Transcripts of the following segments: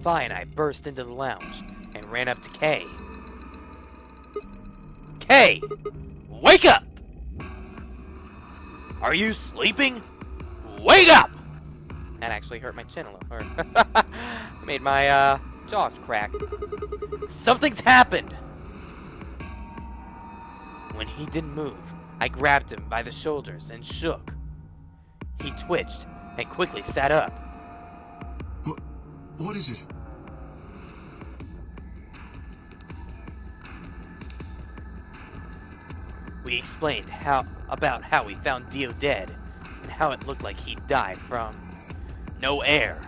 Fine, I burst into the lounge and ran up to Kay. Kay! Wake up! Are you sleeping? Wake up! That actually hurt my chin a little. Or made my jaw crack. Something's happened! When he didn't move, I grabbed him by the shoulders and shook. He twitched and quickly sat up. What is it? We explained about how we found Dio dead and how it looked like he'd died from no air.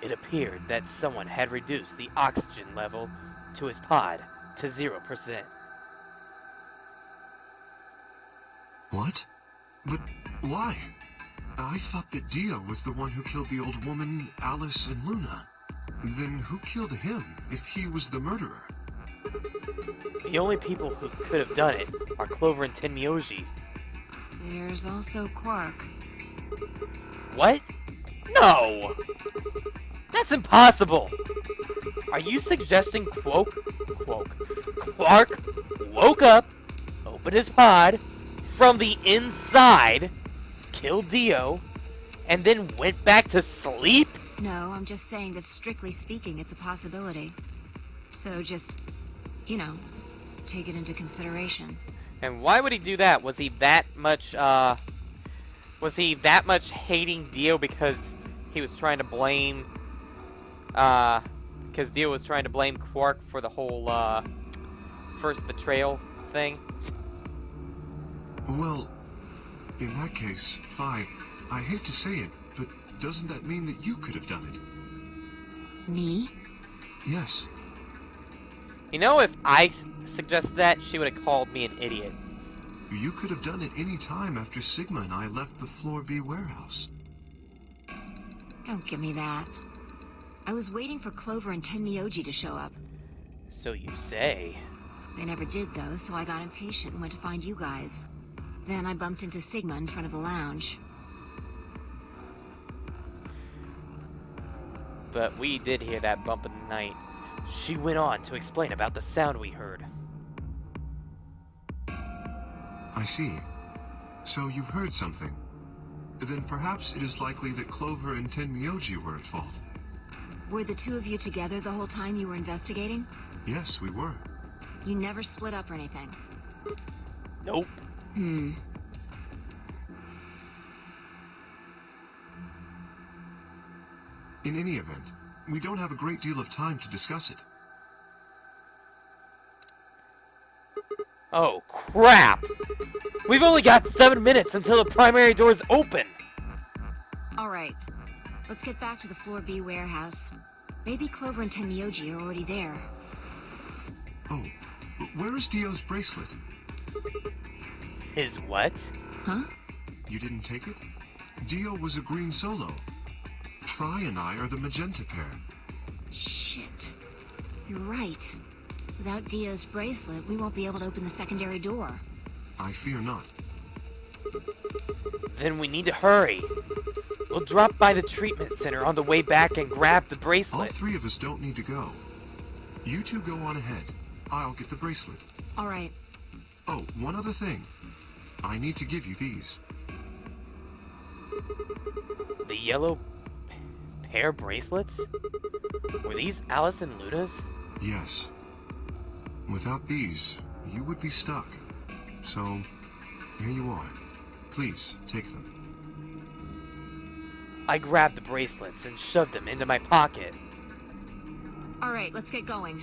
It appeared that someone had reduced the oxygen level to his pod to 0%. What? But why? I thought that Dio was the one who killed the old woman, Alice, and Luna. Then who killed him, if he was the murderer? The only people who could have done it are Clover and Tenmyoji. There's also Quark. What? No! That's impossible! Are you suggesting Quark woke up, opened his pod, from the inside, killed Dio, and then went back to sleep? No, I'm just saying that strictly speaking, it's a possibility. So just, you know, take it into consideration. And why would he do that? Was he that much hating Dio because he was trying to blame, because Dio was trying to blame Quark for the whole, first betrayal thing? Well, in that case, Phi, I hate to say it, but doesn't that mean that you could have done it? Me? Yes. You know, if I suggested that, she would have called me an idiot. You could have done it any time after Sigma and I left the Floor B warehouse. Don't give me that. I was waiting for Clover and Tenmyoji to show up. So you say. They never did, though, so I got impatient and went to find you guys. Then I bumped into Sigma in front of the lounge. But we did hear that bump in the night. She went on to explain about the sound we heard. I see. So you heard something. Then perhaps it is likely that Clover and Tenmyoji were at fault. Were the two of you together the whole time you were investigating? Yes, we were. You never split up or anything? Nope. Hmm. In any event, we don't have a great deal of time to discuss it. Oh, crap! We've only got 7 minutes until the primary doors open! Alright. Let's get back to the Floor B warehouse. Maybe Clover and Tenmyoji are already there. Oh, where is Dio's bracelet? His what? Huh? You didn't take it? Dio was a green solo. Phi and I are the magenta pair. Shit. You're right. Without Dio's bracelet, we won't be able to open the secondary door. I fear not. Then we need to hurry. We'll drop by the treatment center on the way back and grab the All bracelet. three of us don't need to go. You two go on ahead. I'll get the bracelet. Alright. Oh, one other thing. I need to give you these. The yellow pair bracelets? Were these Alice and Luna's? Yes. Without these, you would be stuck. So, here you are. Please, take them. I grabbed the bracelets and shoved them into my pocket. Alright, let's get going.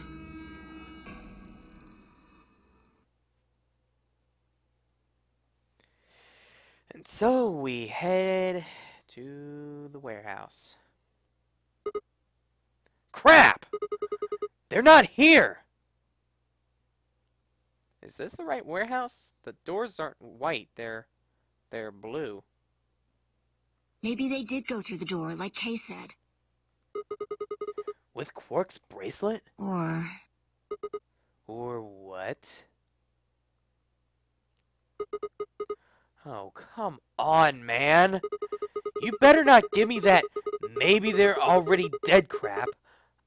And so we head to the warehouse. Crap! They're not here! Is this the right warehouse? The doors aren't white, they're blue. Maybe they did go through the door, like Kay said. With Quark's bracelet? Or Or what? Oh, come on, man. You better not give me that maybe they're already dead crap.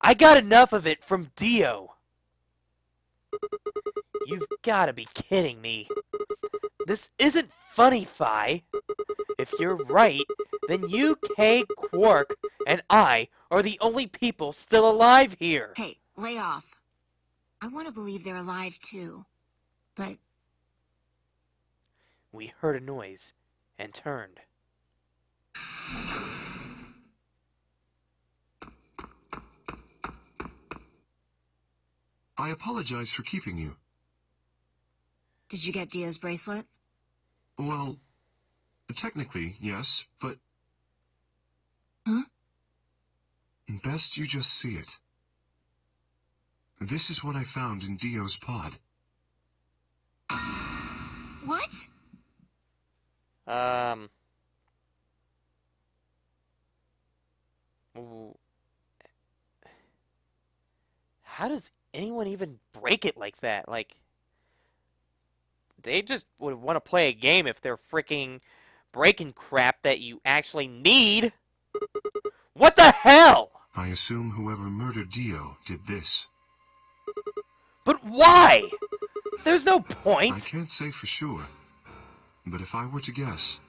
I got enough of it from Dio. You've gotta be kidding me. This isn't funny, Fi. If you're right, then you, Kay, Quark, and I are the only people still alive here. Hey, lay off. I want to believe they're alive too. But We heard a noise and turned. I apologize for keeping you. did you get Dio's bracelet? Well, technically, yes, but... Huh? Best you just see it. This is what I found in Dio's pod. What? How does anyone even break it like that? Like, they just would want to play a game if they're freaking breaking crap that you actually need. What the hell? I assume whoever murdered Dio did this. But why? There's no I point. can't say for sure, but if I were to guess...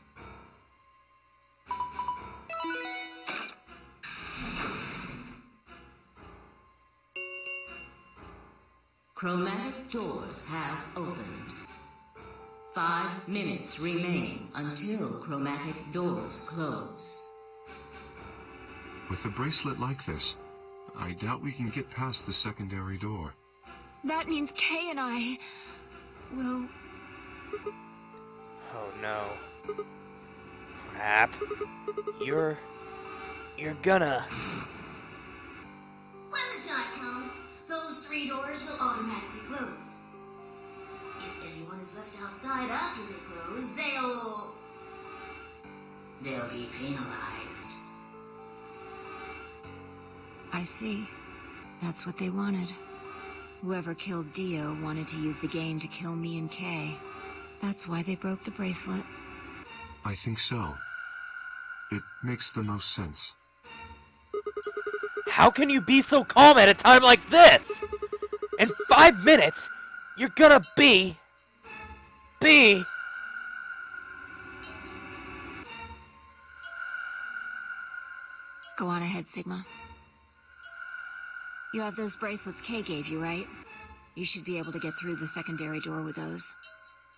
Chromatic doors have opened. 5 minutes remain until chromatic doors close. With a bracelet like this, I doubt we can get past the secondary door. That means Kay and I will... Oh no. Crap. You're gonna... When the time comes, those 3 doors will automatically close. If anyone is left outside after they close, they'll be penalized. I see. That's what they wanted. Whoever killed Dio wanted to use the game to kill me and Kay. That's why they broke the bracelet. I think so. It makes the most sense. How can you be so calm at a time like this? In 5 minutes, you're gonna be... Go on ahead, Sigma. You have those bracelets Kay gave you, right? You should be able to get through the secondary door with those.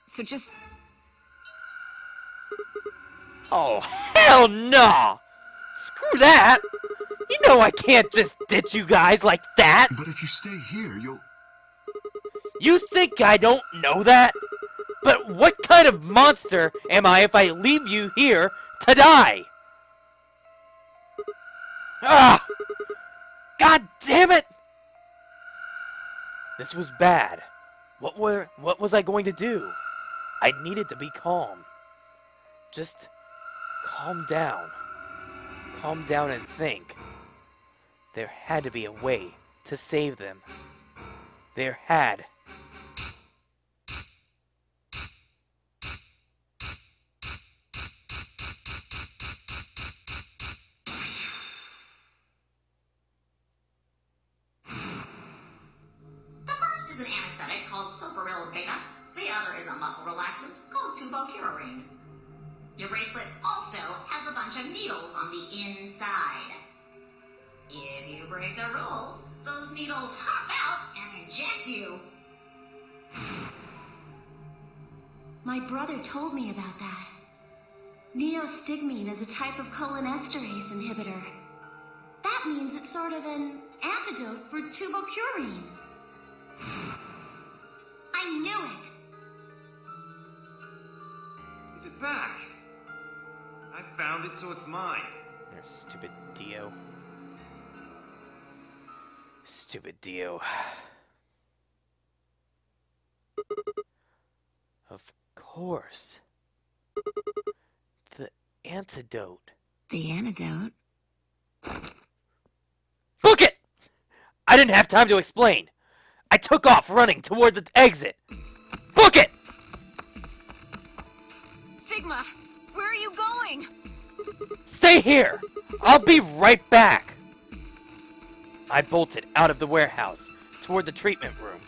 So just... Oh, hell no! Screw that! You know I can't just ditch you guys like that! But if you stay here, you'll... You think I don't know that? But what kind of monster am I if I leave you here to die? Ah! God damn it! This was bad. What was I going to do? I needed to be calm. Just calm down. Calm down and think. There had to be a way to save them. There had. The first is an anesthetic called sulfonyl beta. The other is a muscle relaxant called tubocurarine. Your bracelet also has a bunch of needles on the inside. If you break the rules, those needles hop out and inject you. My brother told me about that. Neostigmine is a type of cholinesterase inhibitor. That means it's sort of an antidote for tubocurine. I knew it! Give it back. I found it, so it's mine. Stupid Dio. Stupid Dio. Of course. The antidote. The antidote? Book it! I didn't have time to explain. I took off running toward the exit. Book it! Sigma! Sigma, where are you going? Stay here! I'll be right back! I bolted out of the warehouse toward the treatment room.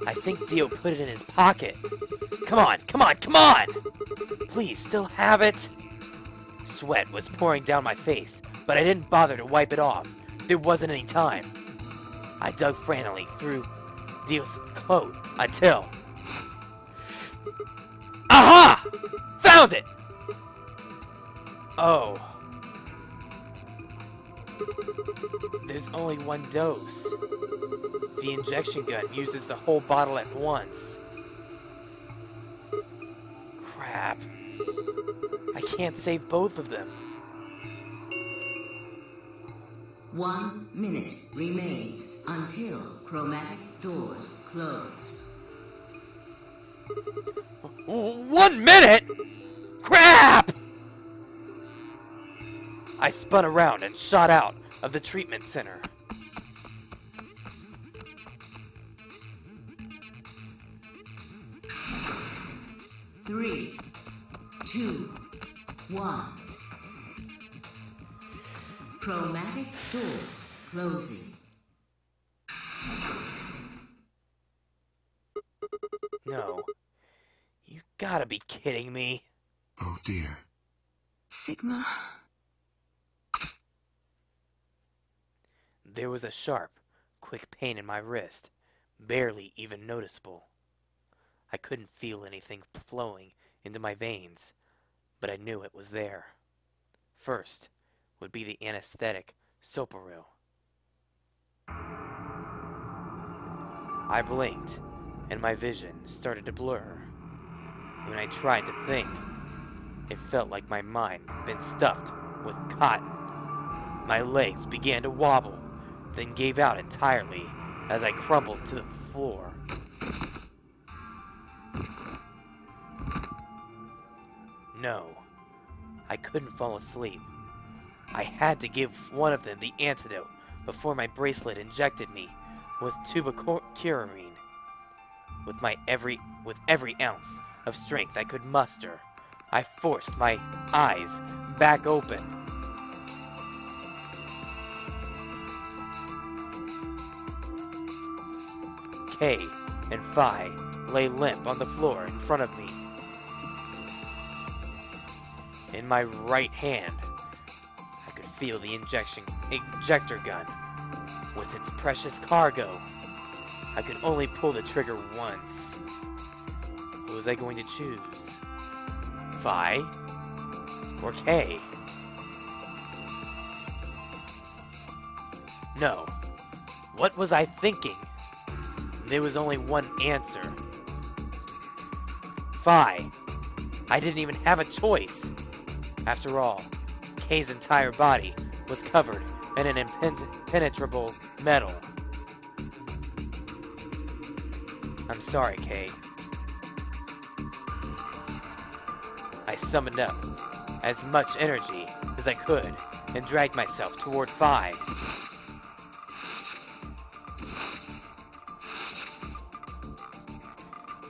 I think Dio put it in his pocket. Come on, come on, come on! Please, still have it? Sweat was pouring down my face, but I didn't bother to wipe it off. There wasn't any time. I dug frantically through Dio's coat until... Aha! Found it! Oh. There's only one dose. The injection gun uses the whole bottle at once. Crap. I can't save both of them. 1 minute remains until chromatic doors close. 1 minute? Crap! I spun around and shot out of the treatment center. Three, two, one. Chromatic doors closing. No. You gotta be kidding me. Oh dear. Sigma. There was a sharp, quick pain in my wrist, barely even noticeable. I couldn't feel anything flowing into my veins, but I knew it was there. First would be the anesthetic Soparil. I blinked, and my vision started to blur. When I tried to think, it felt like my mind had been stuffed with cotton. My legs began to wobble, then gave out entirely as I crumbled to the floor. No, I couldn't fall asleep. I had to give one of them the antidote before my bracelet injected me with tubocurarine. With every ounce of strength I could muster, I forced my eyes back open. K and Phi lay limp on the floor in front of me. In my right hand, I could feel the ejector gun with its precious cargo. I could only pull the trigger once. Who was I going to choose? Phi or K? No. What was I thinking? There was only one answer. Phi. I didn't even have a choice. After all, K's entire body was covered in an impenetrable metal. I'm sorry, K. I summoned up as much energy as I could and dragged myself toward Phi.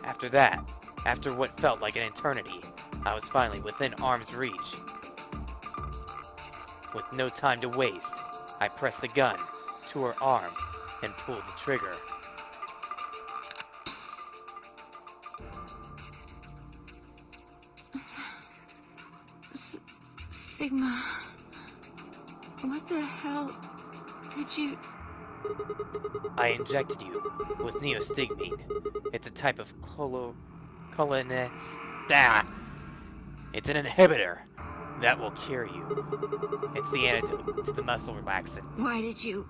After that, after what felt like an eternity, I was finally within arm's reach. With no time to waste, I pressed the gun to her arm and pulled the trigger. Sigma. What the hell did you... I injected you with neostigmine. It's a type of It's an inhibitor that will cure you. It's the antidote to the muscle relaxant. Why did you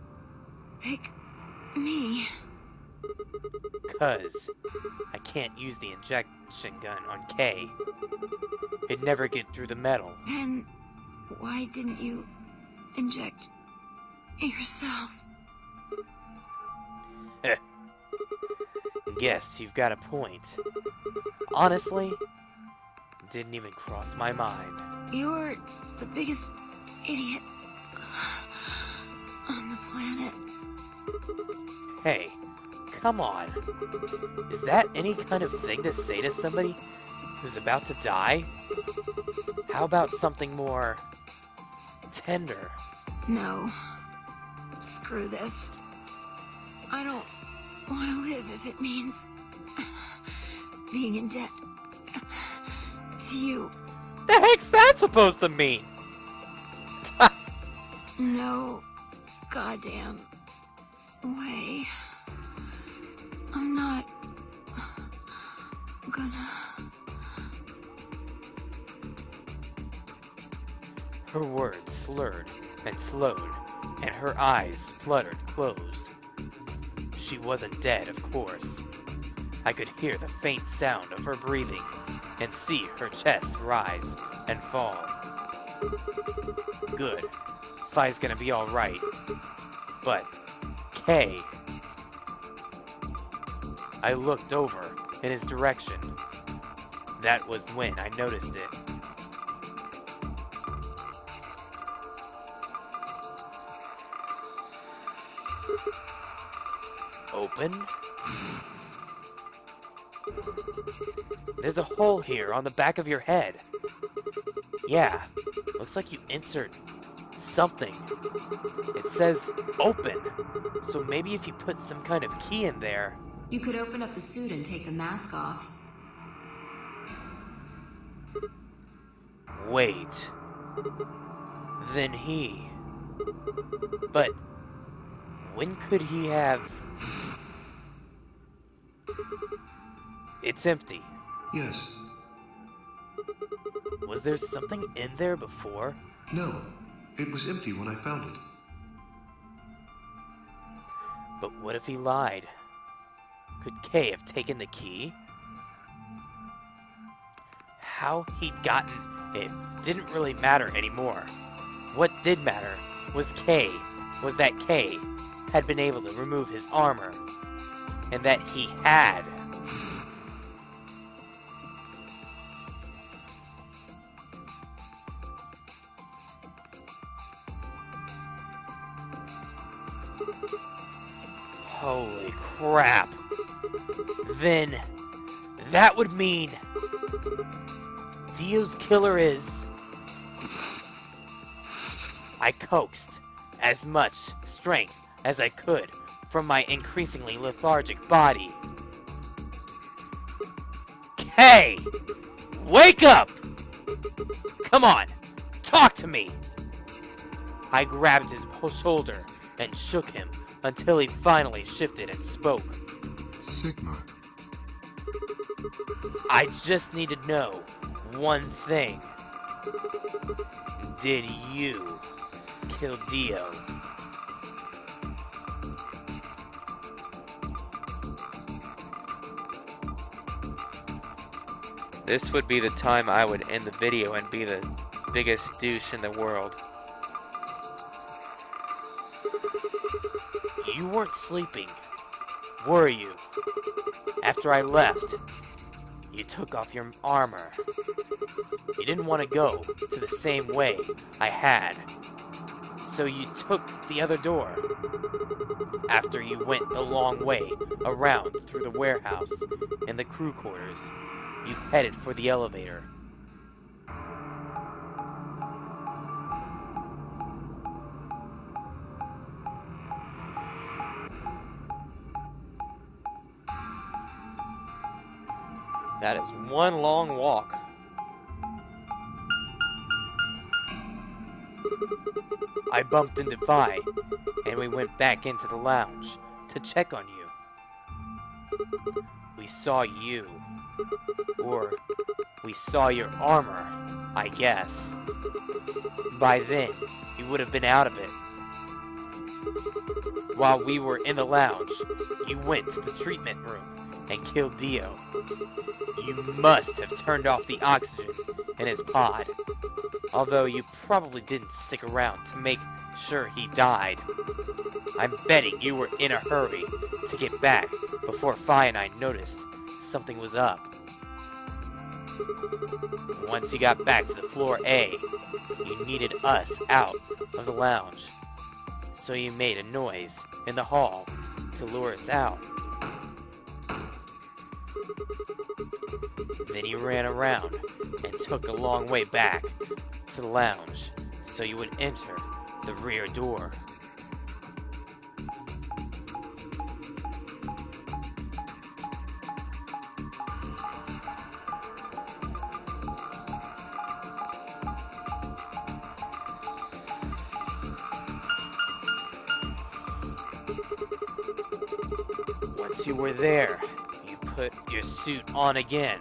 pick me? 'Cause I can't use the injection gun on K. it'd never get through the metal. Then why didn't you inject yourself? Guess you've got a point. Honestly, didn't even cross my mind. You're the biggest idiot on the planet. Hey, come on. Is that any kind of thing to say to somebody who's about to die? How about something more tender? No. Screw this. I don't want to live if it means being in debt to you. The heck's that supposed to mean? No goddamn way. I'm not gonna... Her words slurred and slowed, and her eyes fluttered closed. She wasn't dead, of course. I could hear the faint sound of her breathing, and see her chest rise and fall. Good. Phi's gonna be alright. But, K... I looked over in his direction. That was when I noticed it. Open? There's a hole here on the back of your head. Yeah, looks like you insert something. It says open, so maybe if you put some kind of key in there... You could open up the suit and take the mask off. Wait. Then he... But... when could he have... It's empty. Yes. Was there something in there before? No. It was empty when I found it. But what if he lied? Could K have taken the key? How he'd gotten it didn't really matter anymore. What did matter was that K had been able to remove his armor, and that he had. Holy crap. Then, that would mean Dio's killer is... I coaxed as much strength as I could from my increasingly lethargic body. K! Wake up! Come on, talk to me! I grabbed his shoulder and shook him until he finally shifted and spoke. Sigma. I just need to know one thing. Did you kill Dio? This would be the time I would end the video and be the biggest douche in the world. You weren't sleeping, were you? After I left, you took off your armor. You didn't want to go to the same way I had, so you took the other door. After you went the long way around through the warehouse and the crew quarters, you headed for the elevator. That is one long walk. I bumped into Phi, and we went back into the lounge to check on you. We saw you. Or, we saw your armor, I guess. By then, you would have been out of it. While we were in the lounge, you went to the treatment room and killed Dio. You must have turned off the oxygen in his pod, although you probably didn't stick around to make sure he died. I'm betting you were in a hurry to get back before Fi and I noticed something was up. Once you got back to the floor A, you needed us out of the lounge, so you made a noise in the hall to lure us out. Then you ran around and took a long way back to the lounge, so you would enter the rear door. Once you were there, you put your suit on again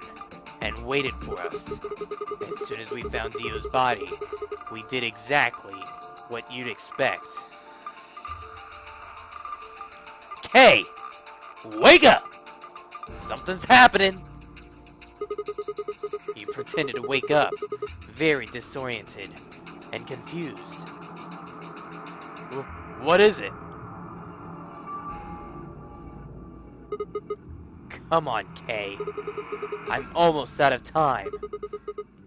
and waited for us. As soon as we found Dio's body, we did exactly what you'd expect. Kay! Wake up! Something's happening! You pretended to wake up, very disoriented and confused. What is it? Come on, Kay. I'm almost out of time.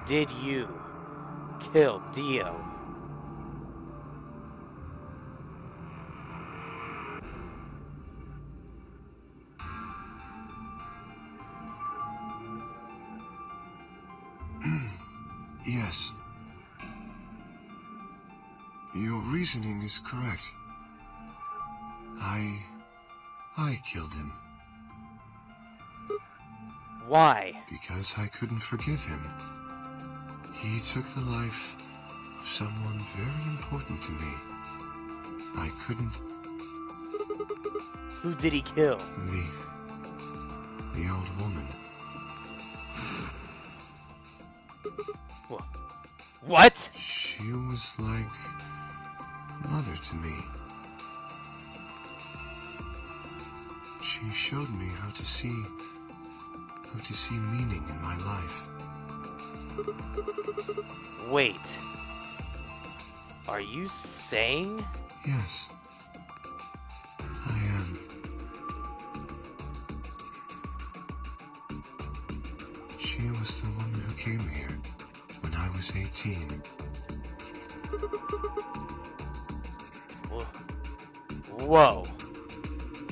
Did you kill Dio? Yes. Your reasoning is correct. I killed him. Why? Because I couldn't forgive him. He took the life of someone very important to me. I couldn't... Who did he kill? The old woman. What? She was like mother to me. She showed me how to see meaning in my life. Wait. Are you saying? Yes. I am. She was the woman who came here when I was 18. Whoa.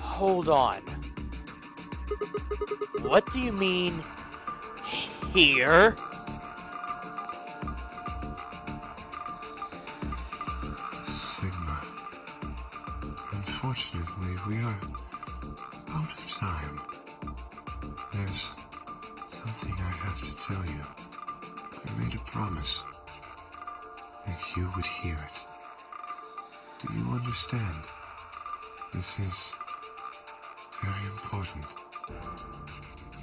Hold on. What do you mean, here? Sigma. Unfortunately, we are out of time. There's something I have to tell you. I made a promise that you would hear it. Do you understand? This is very important.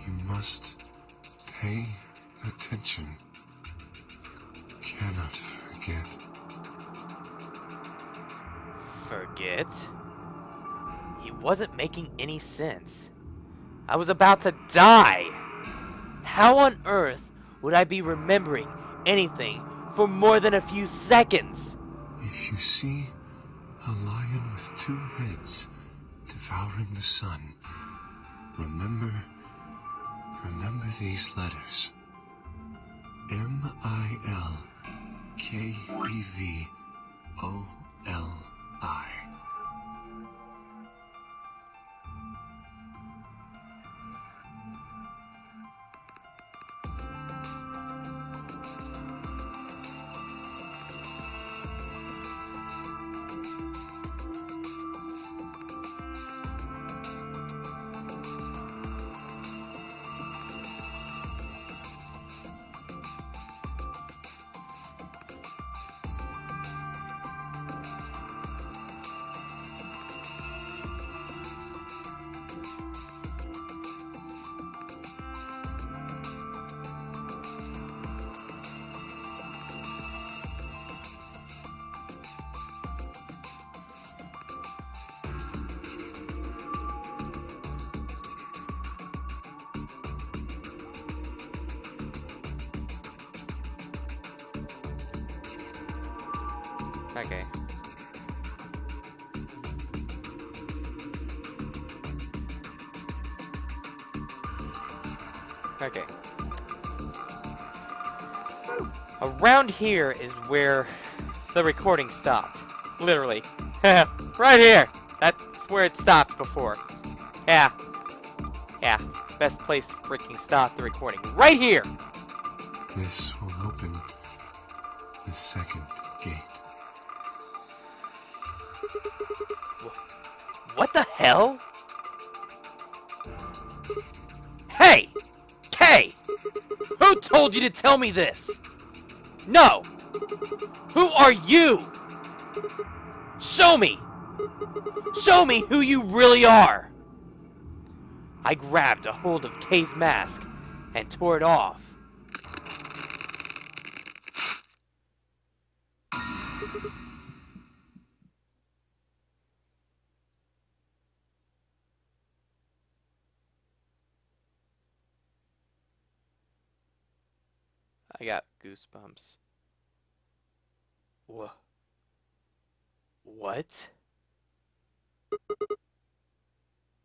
You must pay attention. You cannot forget. Forget? He wasn't making any sense. I was about to die. How on earth would I be remembering anything for more than a few seconds? If you see a lion with two heads devouring the sun, remember these letters. M-I-L-K-E-V-O-L-I. Okay. Okay. Around here is where the recording stopped. Literally. Right here! That's where it stopped before. Yeah. Yeah. Best place to freaking stop the recording. Right here! This will open the second gate. What the hell? Hey! Kay! Who told you to tell me this? No! Who are you? Show me! Show me who you really are! I grabbed a hold of Kay's mask and tore it off. I got goosebumps. What?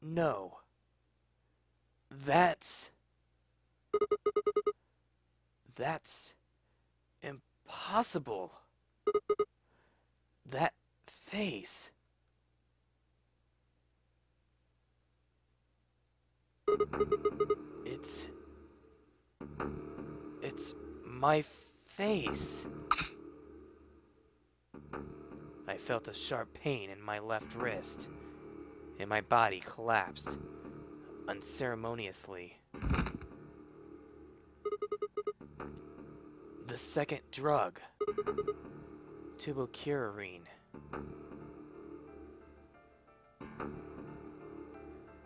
No. That's impossible. That face. It's my face. I felt a sharp pain in my left wrist, and my body collapsed unceremoniously. The second drug, tubocurarine.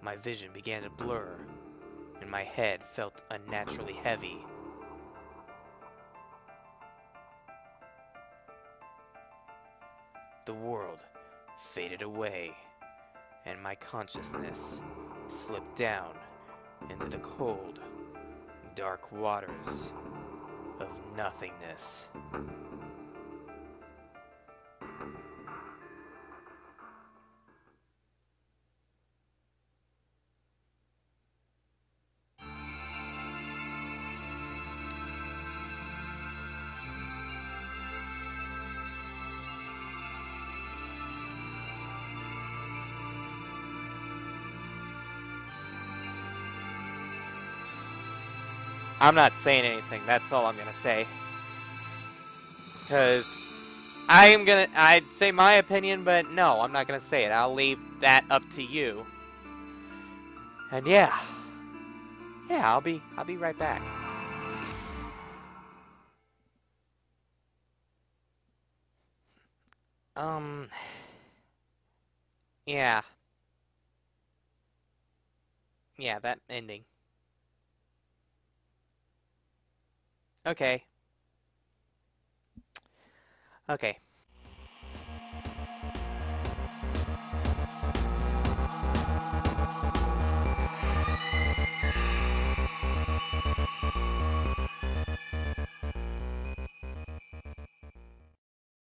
My vision began to blur, and my head felt unnaturally heavy. The world faded away, and my consciousness slipped down into the cold, dark waters of nothingness. I'm not saying anything, that's all I'm gonna say. Because I'd say my opinion, but no, I'm not gonna say it. I'll leave that up to you. And yeah, I'll be right back. Yeah. Yeah, that ending. Okay. Okay.